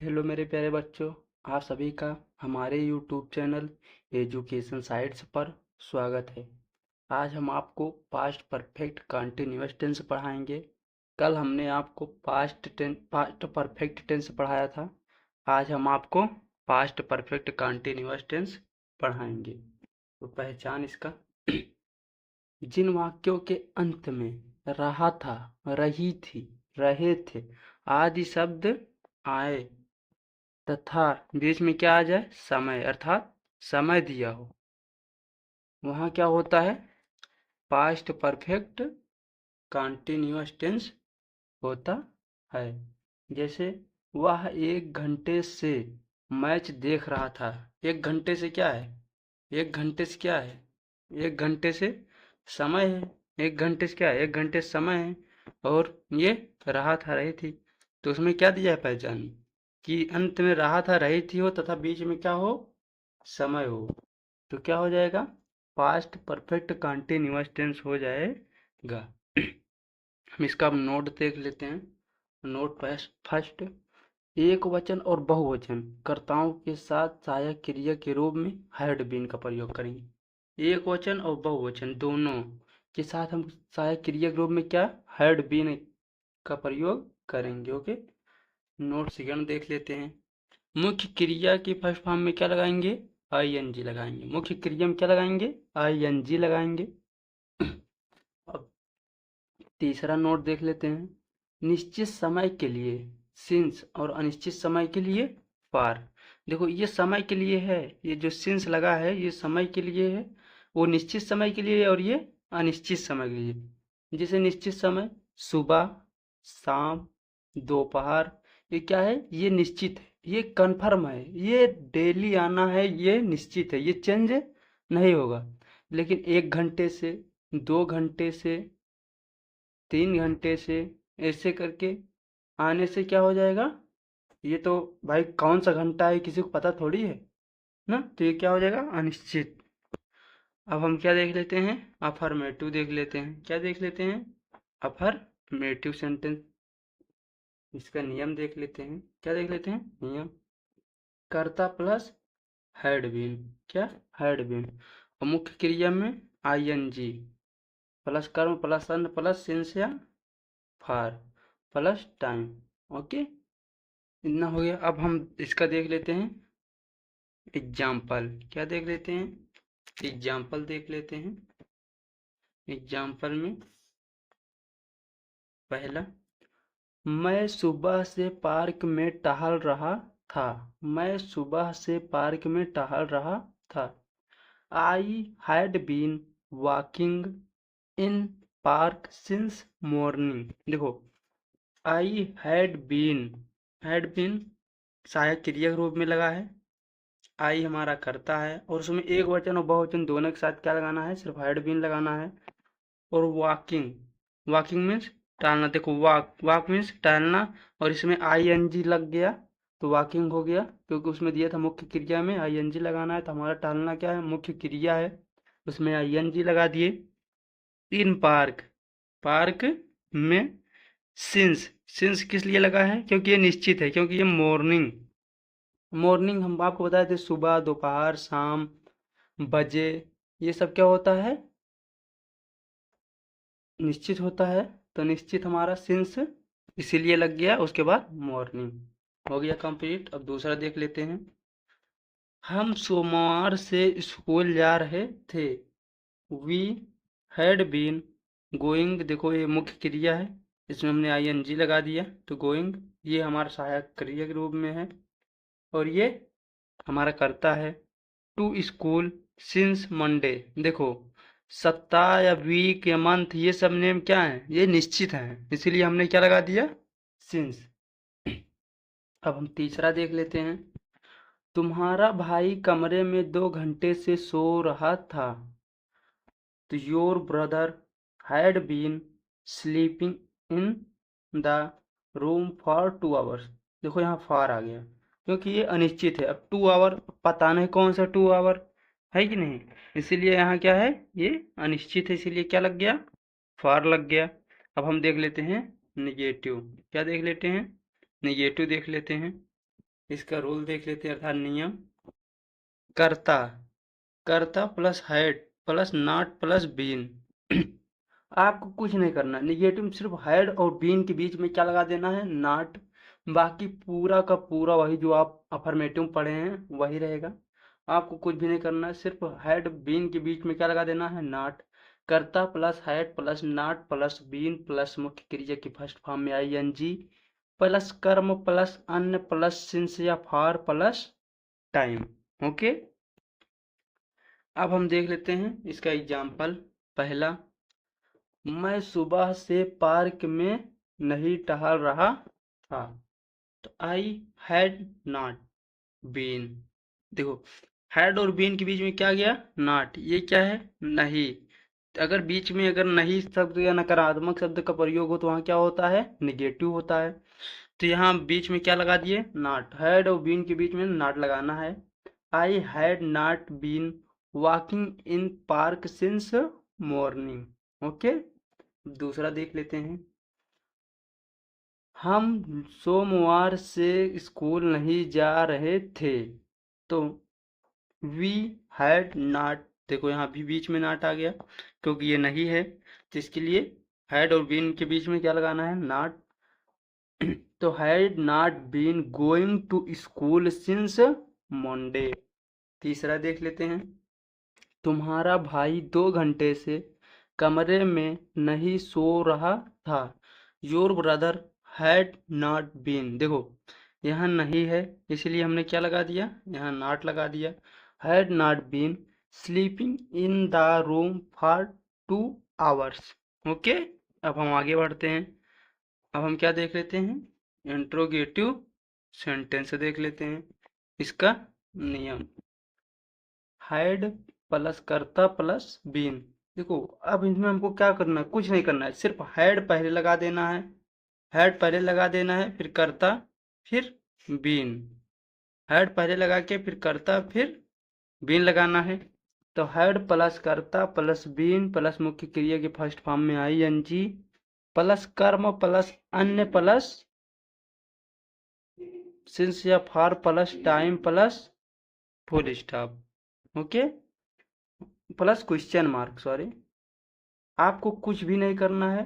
Hello मेरे प्यारे बच्चों। आप सभी का हमारे यूट्यूब चैनल एजुकेशन साइट्स पर स्वागत है। आज हम आपको पास्ट परफेक्ट कंटिन्यूअस टेंस पढ़ाएंगे। कल हमने आपको पास्ट परफेक्ट टेंस पढ़ाया था। आज हम आपको पास्ट परफेक्ट कंटिन्यूअस टेंस पढ़ाएंगे। तो पहचान इसका। जिन वाक्यों के अंत में रहा था, रही थी, रहे थे आदि शब्द आए तथा बीच में क्या आ जाए, समय, अर्थात समय दिया हो, वहाँ क्या होता है, पास्ट परफेक्ट कंटिन्यूअस टेंस होता है। जैसे वह 1 घंटे से मैच देख रहा था। 1 घंटे से क्या है, 1 घंटे से क्या है, 1 घंटे से समय है। 1 घंटे से क्या है, 1 घंटे से समय है। और ये रहा था, रही थी, तो उसमें क्या दिया है पहचान, कि अंत में रहा था, रही थी हो तथा बीच में क्या हो, समय हो, तो क्या हो जाएगा, पास्ट परफेक्ट कंटिन्यूअस टेंस हो जाएगा। हम इसका नोट देख लेते हैं। नोट फर्स्ट, एक वचन और बहुवचन कर्ताओं के साथ सहायक क्रिया के रूप में हैड बीन का प्रयोग करेंगे। एक वचन और बहुवचन दोनों के साथ हम सहायक क्रिया के रूप में क्या, हैड बीन का प्रयोग करेंगे। ओके, नोट सेकंड देख लेते हैं। मुख्य क्रिया की फर्स्ट फॉर्म में क्या लगाएंगे, आईएनजी लगाएंगे। मुख्य क्रिया में क्या लगाएंगे, आईएनजी लगाएंगे। अब तीसरा नोट देख लेते हैं। निश्चित समय के लिए सिंस और अनिश्चित समय के लिए फार। देखो ये समय के लिए है, ये जो सिंस लगा है ये समय के लिए है, वो निश्चित समय के लिए है, और ये अनिश्चित समय के लिए। जैसे निश्चित समय सुबह, शाम, दोपहर, ये क्या है, ये निश्चित है, ये कन्फर्म है, ये डेली आना है, ये निश्चित है, ये चेंज नहीं होगा। लेकिन 1 घंटे से, 2 घंटे से, 3 घंटे से, ऐसे करके आने से क्या हो जाएगा, ये तो भाई कौन सा घंटा है किसी को पता थोड़ी है ना, तो ये क्या हो जाएगा, अनिश्चित। अब हम क्या देख लेते हैं, अफर्मेटिव देख लेते हैं। क्या देख लेते हैं, अफर्मेटिव सेंटेंस। इसका नियम देख लेते हैं। क्या देख लेते हैं, नियम। कर्ता प्लस हैड बीन, क्या, हैड बीन, और मुख्य क्रिया में आईएनजी प्लस कर्म प्लस अन्न प्लस सिंस या फार प्लस टाइम। ओके, इतना हो गया। अब हम इसका देख लेते हैं एग्जाम्पल। क्या देख लेते हैं, एग्जाम्पल देख लेते हैं। एग्जाम्पल में पहला, मैं सुबह से पार्क में टहल रहा था। मैं सुबह से पार्क में टहल रहा था। I had been walking in park since morning. देखो, आई हैड बीन सहायक क्रिया के रूप में लगा है। आई हमारा करता है, और उसमें एक वचन और बहुवचन दोनों के साथ क्या लगाना है, सिर्फ हैड बीन लगाना है। और वॉकिंग, वॉकिंग मीन्स टहलना। देखो वॉक मीन्स टहलना, और इसमें आईएनजी लग गया तो वॉकिंग हो गया, क्योंकि उसमें दिया था मुख्य क्रिया में आईएनजी लगाना है, तो हमारा टहलना क्या है, मुख्य क्रिया है, उसमें आईएनजी लगा दिए। इन पार्क, पार्क में सिंस किस लिए लगा है, क्योंकि ये निश्चित है, क्योंकि ये मॉर्निंग, मॉर्निंग हम आपको बताए थे, सुबह, दोपहर, शाम, बजे, ये सब क्या होता है, निश्चित होता है। तो निश्चित हमारा सिंस इसीलिए लग गया। उसके बाद मॉर्निंग हो गया कंप्लीट। अब दूसरा देख लेते हैं। हम सोमवार से स्कूल जा रहे थे। We had been going. देखो ये मुख्य क्रिया है, इसमें हमने आईएनजी लगा दिया, तो गोइंग ये हमारा सहायक क्रिया के रूप में है, और ये हमारा करता है। To school since Monday. देखो सप्ताह या वीक या मंथ ये सब नेम क्या है, ये निश्चित है, इसीलिए हमने क्या लगा दिया, सिंस। अब हम तीसरा देख लेते हैं। तुम्हारा भाई कमरे में 2 घंटे से सो रहा था। तो your brother had been sleeping in the room for 2 hours. देखो यहाँ फॉर आ गया, क्योंकि ये अनिश्चित है। अब 2 आवर पता नहीं कौन सा 2 आवर है कि नहीं, इसीलिए यहाँ क्या है, ये अनिश्चित है, इसीलिए क्या लग गया, फॉर लग गया। अब हम देख लेते हैं निगेटिव। क्या देख लेते हैं, निगेटिव देख लेते हैं। इसका रूल देख लेते हैं, अर्थात नियम। कर्ता, कर्ता plus had plus not plus been. आपको कुछ नहीं करना, निगेटिव में सिर्फ हैड और बीन के बीच में क्या लगा देना है, नॉट। बाकी पूरा का पूरा वही जो आप अफर्मेटिव में पढ़े हैं वही रहेगा। आपको कुछ भी नहीं करना है, सिर्फ हैड बीन के बीच में क्या लगा देना है, नॉट। कर्ता plus had plus not plus been plus मुख्य क्रिया की फर्स्ट फॉर्म में आई एन जी प्लस कर्म प्लस अन्य प्लस सिंस या फॉर प्लस टाइम। ओके, अब हम देख लेते हैं इसका एग्जाम्पल। पहला, मैं सुबह से पार्क में नहीं टहल रहा था। तो आई हैड नॉट बीन। देखो, हैड और बीन के बीच में क्या गया, नॉट। ये क्या है, नहीं। अगर बीच में अगर नहीं शब्द या नकारात्मक शब्द का प्रयोग हो तो वहाँ क्या होता है, निगेटिव होता है। तो यहाँ बीच में क्या लगा दिए, नॉट। हैड और बीन के बीच में नॉट लगाना है। I had not been walking in park since morning. Okay, दूसरा देख लेते हैं। हम सोमवार से स्कूल नहीं जा रहे थे। तो वी हैड नॉट, देखो यहाँ भी बीच में नॉट आ गया क्योंकि ये नहीं है, तो इसके लिए हैड और बीन के बीच में क्या लगाना है, नॉट। तो had not been going to school since Monday. तीसरा देख लेते हैं। तुम्हारा भाई 2 घंटे से कमरे में नहीं सो रहा था। Your brother had not been, देखो यहाँ नहीं है इसलिए हमने क्या लगा दिया, यहाँ नॉट लगा दिया। Had not been sleeping in the room for 2 hours. Okay, अब हम आगे बढ़ते हैं। अब हम क्या देख लेते हैं, इंट्रोगेटिव सेंटेंस देख लेते हैं। इसका नियम, हैड प्लस कर्ता प्लस बीन। देखो, अब इसमें हमको क्या करना है, कुछ नहीं करना है, सिर्फ हैड पहले लगा देना है। हैड पहले लगा देना है, फिर कर्ता, फिर बीन। हैड पहले लगा के फिर कर्ता, फिर बीन लगाना है। तो हैड प्लस कर्ता प्लस बीन प्लस मुख्य क्रिया की फर्स्ट फॉर्म में आई एन जी प्लस कर्म प्लस अन्य प्लस सिंस या for plus time plus full stop. Okay, plus question mark, sorry. आपको कुछ भी नहीं करना है,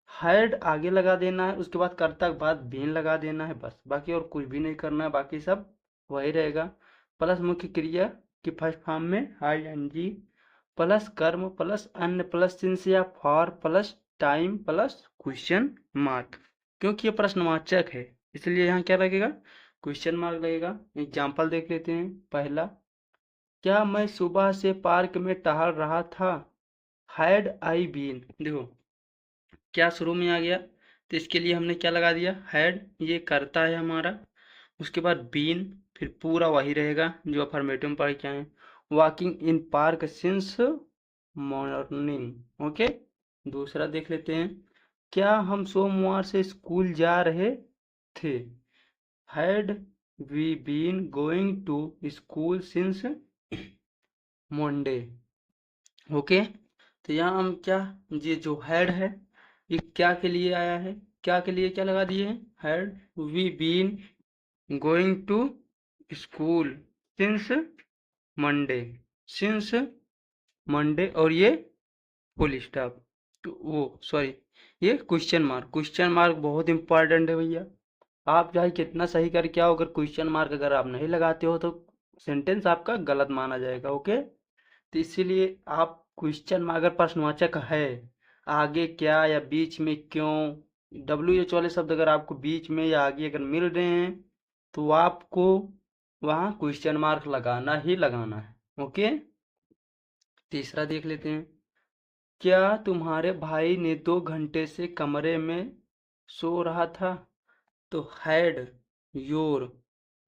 हैड आगे लगा देना है, उसके बाद कर्ता के बाद बीन लगा देना है, बस। बाकी और कुछ भी नहीं करना है, बाकी सब वही रहेगा। प्लस मुख्य क्रिया की फर्स्ट फॉर्म में आई एन जी प्लस कर्म प्लस अन्य प्लस सिंस या for plus time plus question mark. क्योंकि ये प्रश्नवाचक है इसलिए यहाँ क्या लगेगा, क्वेश्चन मार्क लगेगा। एग्जाम्पल देख लेते हैं। पहला, क्या मैं सुबह से पार्क में टहल रहा था। हैड आई बीन, देखो क्या शुरू में आ गया, तो इसके लिए हमने क्या लगा दिया, हैड। ये करता है हमारा, उसके बाद बीन, फिर पूरा वही रहेगा जो अफर्मेटिव में पढ़ के आए। Walking in park since morning. Okay, दूसरा देख लेते हैं। क्या हम सोमवार से स्कूल जा रहे थे। Had we been going to school since Monday. Okay, तो यहाँ हम क्या, ये जो हैड है ये क्या के लिए आया है, क्या के लिए क्या लगा दिए हैं, had we been going to school since Monday, since Monday, और ये फुल स्टॉप। तो वो सॉरी, ये क्वेश्चन मार्क, क्वेश्चन मार्क बहुत इंपॉर्टेंट है भैया। आप चाहे कितना सही करके आओ, अगर क्वेश्चन मार्क अगर आप नहीं लगाते हो तो सेंटेंस आपका गलत माना जाएगा। ओके, तो इसीलिए आप क्वेश्चन में अगर प्रश्नवाचक है, आगे क्या या बीच में क्यों, डब्ल्यू एच वाले शब्द अगर आपको बीच में या आगे अगर मिल रहे हैं तो आपको वहाँ क्वेश्चन मार्क लगाना ही लगाना है। ओके, तीसरा देख लेते हैं। क्या तुम्हारे भाई ने 2 घंटे से कमरे में सो रहा था। तो हैड योर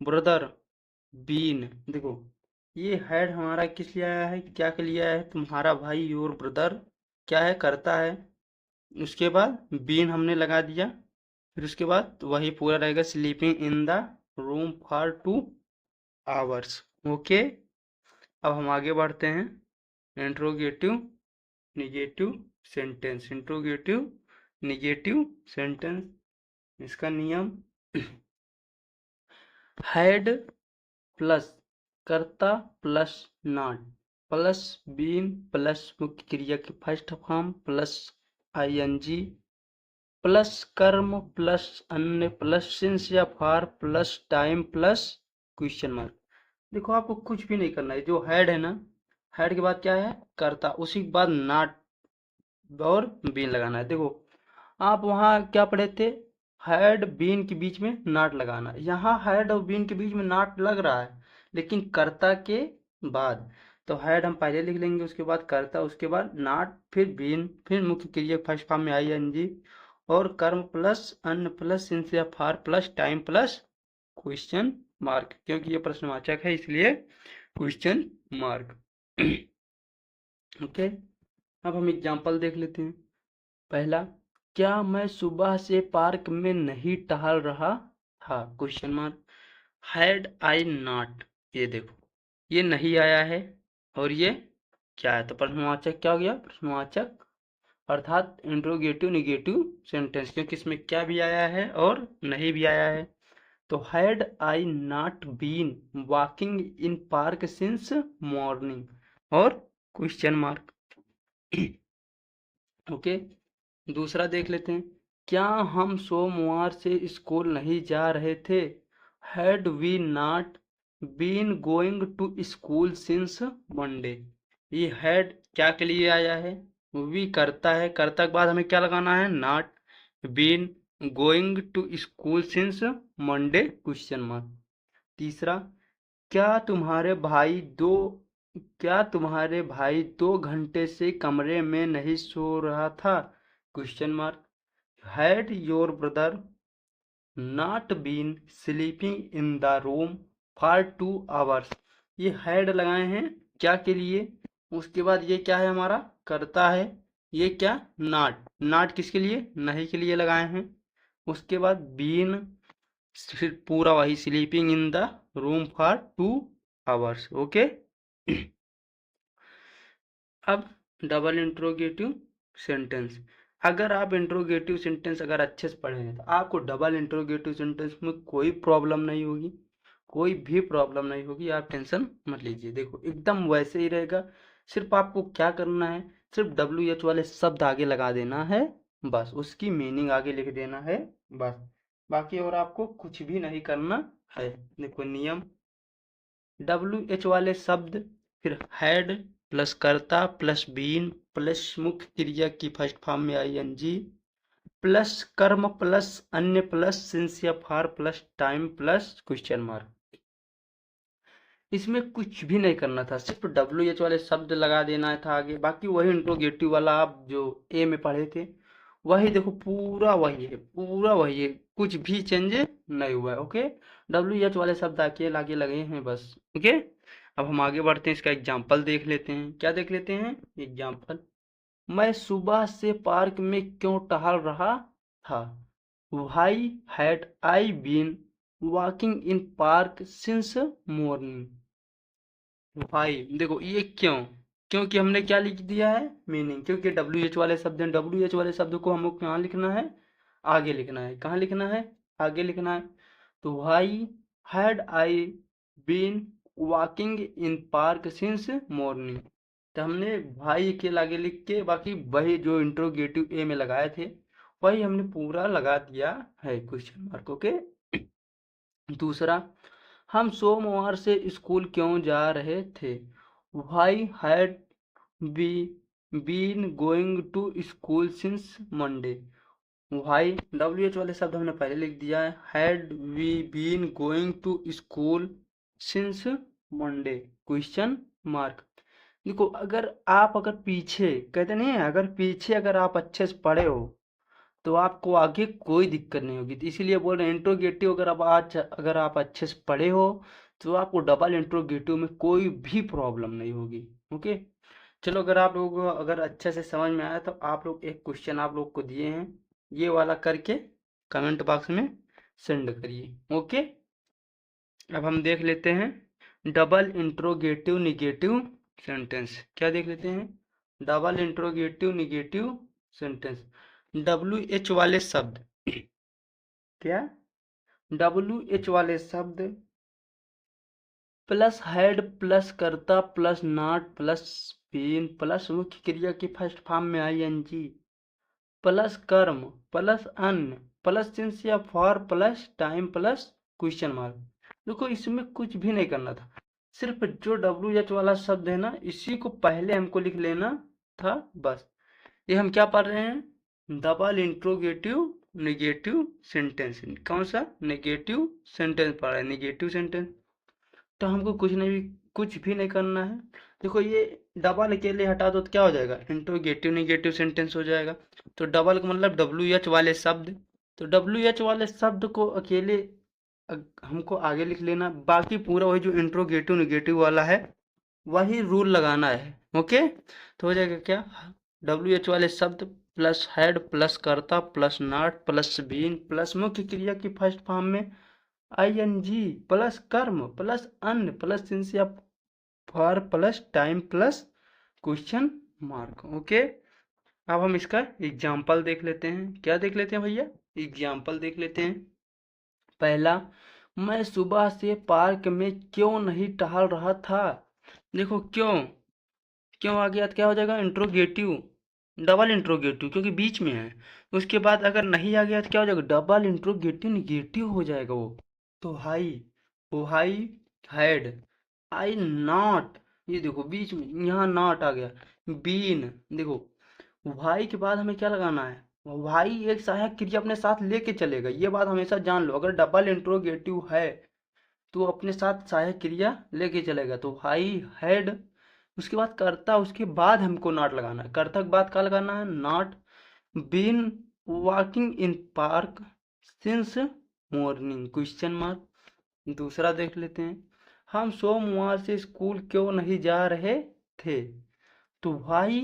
ब्रदर बीन, देखो ये हैड हमारा किस लिए आया है, क्या के लिए आया है, तुम्हारा भाई योर ब्रदर क्या है, करता है। उसके बाद बीन हमने लगा दिया, फिर उसके बाद वही पूरा रहेगा, sleeping in the room for 2 hours. Okay, अब हम आगे बढ़ते हैं। Interrogative negative sentence, interrogative negative sentence. इसका नियम, हैड प्लस कर्ता plus not plus been plus मुख्य क्रिया की first form plus ING plus कर्म प्लस अन्य प्लस सिंस या for plus time plus question mark. देखो आपको कुछ भी नहीं करना है, जो हेड है ना, हेड के बाद क्या है कर्ता, उसी के बाद नॉट और बीन लगाना है। देखो आप वहाँ क्या पढ़े थे, हेड बीन के बीच में नॉट लगाना, यहाँ हेड और बीन के बीच में नॉट लग रहा है लेकिन कर्ता के बाद। तो हेड हम पहले लिख लेंगे, उसके बाद कर्ता, उसके बाद नॉट, फिर बीन, फिर मुख्य क्रिया फर्स्ट फॉर्म में आईएनजी और कर्म प्लस अन्य प्लस सिंस या for plus time plus question mark, क्योंकि ये प्रश्नवाचक है इसलिए क्वेश्चन मार्क। ओके, अब हम एग्जांपल देख लेते हैं। पहला, क्या मैं सुबह से पार्क में नहीं टहल रहा था, question mark. Had I not, ये देखो ये नहीं आया है और ये क्या है, तो प्रश्नवाचक क्या हो गया, प्रश्नवाचक अर्थात इंट्रोगेटिव निगेटिव सेंटेंस, क्योंकि इसमें क्या भी आया है और नहीं भी आया है। तो had I not been walking in park since morning और क्वेश्चन मार्क। ओके, दूसरा देख लेते हैं। क्या हम सोमवार से स्कूल नहीं जा रहे थे, had we not been going to school since Monday. ये हैड क्या के लिए आया है, वी करता है, करता के बाद हमें क्या लगाना है, not, been going to school since Monday question mark. तीसरा, क्या तुम्हारे भाई दो क्या तुम्हारे भाई 2 घंटे से कमरे में नहीं सो रहा था, question mark. Had your brother not been sleeping in the room for 2 hours. ये हैड लगाए हैं क्या के लिए, उसके बाद ये क्या है हमारा करता है, ये क्या नॉट, नॉट किसके लिए, नहीं के लिए लगाए हैं। उसके बाद बीन, फिर पूरा वही sleeping in the room for 2 hours. Okay, अब डबल इंट्रोगेटिव सेंटेंस। अगर आप इंट्रोगेटिव सेंटेंस अगर अच्छे से पढ़े हैं तो आपको डबल इंट्रोगेटिव सेंटेंस में कोई प्रॉब्लम नहीं होगी, कोई भी प्रॉब्लम नहीं होगी, आप टेंशन मत लीजिए। देखो एकदम वैसे ही रहेगा, सिर्फ आपको क्या करना है, सिर्फ WH वाले शब्द आगे लगा देना है, बस उसकी मीनिंग आगे लिख देना है बस, बाकी और आपको कुछ भी नहीं करना है। देखो नियम, WH वाले शब्द, फिर हैड प्लस कर्ता प्लस बीन प्लस मुख्य क्रिया की फर्स्ट फॉर्म में आईएनजी प्लस कर्म प्लस अन्य प्लस सिंस या for plus time plus question mark. इसमें कुछ भी नहीं करना था, सिर्फ WH वाले शब्द लगा देना था आगे, बाकी वही इंट्रोगेटिव वाला आप जो ए में पढ़े थे वही देखो, पूरा वही है, पूरा वही है, कुछ भी चेंज नहीं हुआ है। ओके, WH वाले शब्द आके आगे लगे हैं बस। ओके, अब हम आगे बढ़ते हैं, इसका एग्जाम्पल देख लेते हैं। क्या देख लेते हैं, एग्जाम्पल। मैं सुबह से पार्क में क्यों टहल रहा था, why had I been walking in park since morning. भाई देखो ये क्यों, क्योंकि हमने क्या लिख दिया है, मीनिंग, क्योंकि WH वाले शब्द हैं, WH वाले शब्द को हमको कहाँ लिखना है, आगे लिखना है, कहाँ लिखना है, आगे लिखना है। तो why had I been walking in park since morning, तो हमने भाई के आगे लिख के बाकी वही जो इंट्रोगेटिव ए में लगाए थे वही हमने पूरा लगा दिया है क्वेश्चन मार्क। ओके, दूसरा, हम सोमवार से स्कूल क्यों जा रहे थे, why had we been going to school since Monday. Why WH वाले शब्द हमने पहले लिख दिया है, had we been going to school since Monday question mark. देखो अगर आप अगर पीछे कहते नहीं है, अगर पीछे अगर आप अच्छे से पढ़े हो तो आपको आगे कोई दिक्कत नहीं होगी, तो इसीलिए बोल रहे हैं इंट्रोगेटिव अगर आप आज अगर आप अच्छे से पढ़े हो तो आपको डबल इंट्रोगेटिव में कोई भी प्रॉब्लम नहीं होगी। ओके, चलो अगर आप लोगों को अगर अच्छे से समझ में आया तो आप लोग एक क्वेश्चन आप लोग को दिए हैं, ये वाला करके कमेंट बॉक्स में सेंड करिए। ओके, अब हम देख लेते हैं डबल इंट्रोगेटिव निगेटिव सेंटेंस। क्या देख लेते हैं, double interrogative negative sentence. WH वाले शब्द, क्या WH वाले शब्द प्लस हैड प्लस कर्ता plus not plus been plus मुख्य क्रिया की फर्स्ट फॉर्म में आईएनजी प्लस कर्म प्लस अन्य प्लस सिंस या for plus time plus question mark. देखो इसमें कुछ भी नहीं करना था, सिर्फ जो WH वाला शब्द है ना इसी को पहले हमको लिख लेना था बस। ये हम क्या पढ़ रहे हैं, डबल इंट्रोगेटिव नेगेटिव सेंटेंस। कौन सा नेगेटिव सेंटेंस पढ़ रहे हैं, नेगेटिव सेंटेंस। तो हमको कुछ भी नहीं करना है। देखो ये डबल अकेले हटा दो तो क्या हो जाएगा, इंट्रोगेटिव नेगेटिव सेंटेंस हो जाएगा। तो डबल का मतलब WH वाले शब्द, तो WH वाले शब्द को अकेले हमको आगे लिख लेना, बाकी पूरा वही जो इंट्रोगेटिव नेगेटिव वाला है वही रूल लगाना है। ओके, तो हो जाएगा क्या, WH वाले शब्द प्लस हेड प्लस कर्ता plus not plus been plus मुख्य क्रिया की फर्स्ट फॉर्म में ING प्लस कर्म प्लस अन्य प्लस सिंस या for plus time plus question mark. Okay, अब हम इसका एग्जाम्पल देख लेते हैं। क्या देख लेते हैं भैया, एग्जाम्पल देख लेते हैं। पहला, मैं सुबह से पार्क में क्यों नहीं टहल रहा था। देखो क्यों, क्यों आ गया तो क्या हो जाएगा, इंट्रोगेटिव, डबल इंट्रोगेटिव क्योंकि बीच में है। उसके बाद अगर नहीं आ गया तो क्या हो जाएगा, डबल इंट्रोगेटिव निगेटिव हो जाएगा वो। तो हाई हैड आई नॉट, ये देखो बीच में यहाँ नॉट आ गया। बीन, देखो वाई के बाद हमें क्या लगाना है, वाई एक सहायक क्रिया अपने साथ लेके चलेगा, ये बात हमेशा जान लो। अगर डबल इंट्रोगेटिव है तो अपने साथ सहायक क्रिया लेके चलेगा। तो वाई हैड, उसके बाद कर्ता, उसके बाद हमको नॉट लगाना है। कर्ता के बाद क्या लगाना है, not. Been walking in park since morning question mark. दूसरा देख लेते हैं, हम सोमवार से स्कूल क्यों नहीं जा रहे थे। तो why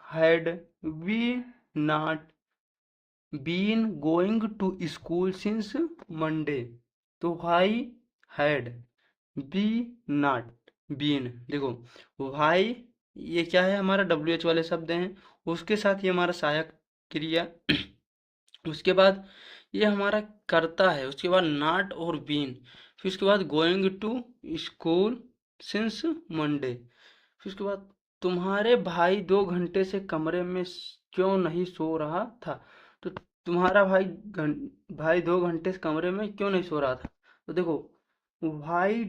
had we not been going to school since Monday. तो why had be not been, देखो वाई ये क्या है, हमारा WH वाले शब्द हैं, उसके साथ ये हमारा सहायक क्रिया उसके बाद ये हमारा कर्ता है, उसके बाद नॉट और बीन, फिर उसके बाद going to school since Monday, फिर उसके बाद तुम्हारे भाई 2 घंटे से कमरे में क्यों नहीं सो रहा था। तो तुम्हारा भाई 2 घंटे से कमरे में क्यों नहीं सो रहा था। तो देखो भाई,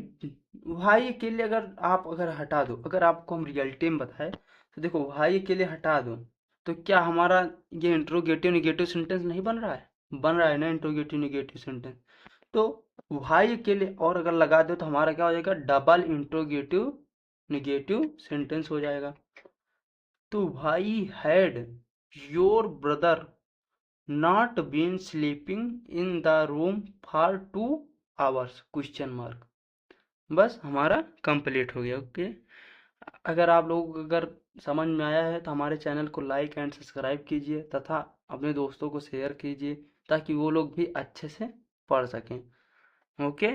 भाई के लिए अगर हटा दो, अगर आपको हम रियलिटी में बताए तो देखो भाई के लिए हटा दो तो क्या हमारा ये इंट्रोगेटिव निगेटिव सेंटेंस नहीं बन रहा है, बन रहा है ना इंट्रोगेटिव निगेटिव सेंटेंस। तो भाई के लिए और अगर लगा दो तो हमारा क्या हो जाएगा, डबल इंट्रोगेटिव निगेटिव सेंटेंस हो जाएगा। तो भाई had your brother not been sleeping in the room for 2 hours question mark. बस हमारा कंप्लीट हो गया। ओके, अगर आप लोग अगर समझ में आया है तो हमारे चैनल को लाइक एंड सब्सक्राइब कीजिए तथा अपने दोस्तों को शेयर कीजिए ताकि वो लोग भी अच्छे से पढ़ सकें। ओके,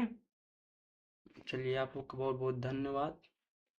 चलिए आप लोग को बहुत बहुत धन्यवाद।